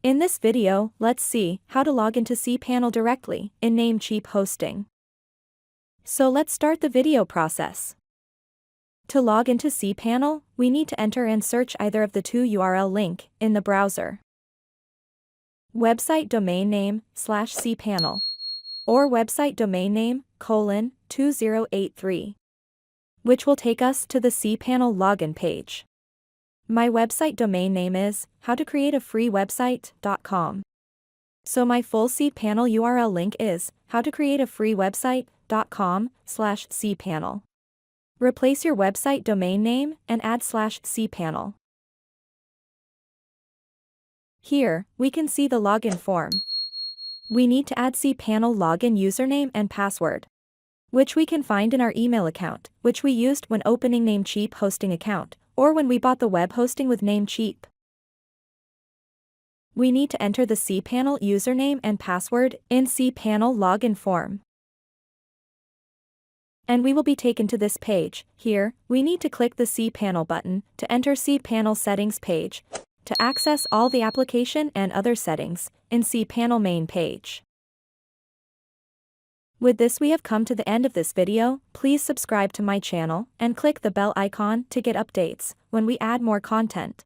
In this video, let's see how to log into cPanel directly in Namecheap hosting. So let's start the video process. To log into cPanel, we need to enter and search either of the two URL link in the browser. Website domain name /cpanel or website domain name :2083, which will take us to the cPanel login page. My website domain name is howtocreateafreewebsite.com. So my full cPanel URL link is howtocreateafreewebsite.com/cpanel. Replace your website domain name and add /cpanel. Here, we can see the login form. We need to add cPanel login username and password, which we can find in our email account, which we used when opening Namecheap hosting account, or when we bought the web hosting with Namecheap. We need to enter the cPanel username and password in cPanel login form. And we will be taken to this page. Here, we need to click the cPanel button to enter cPanel settings page to access all the application and other settings in cPanel main page. With this, we have come to the end of this video. Please subscribe to my channel and click the bell icon to get updates when we add more content.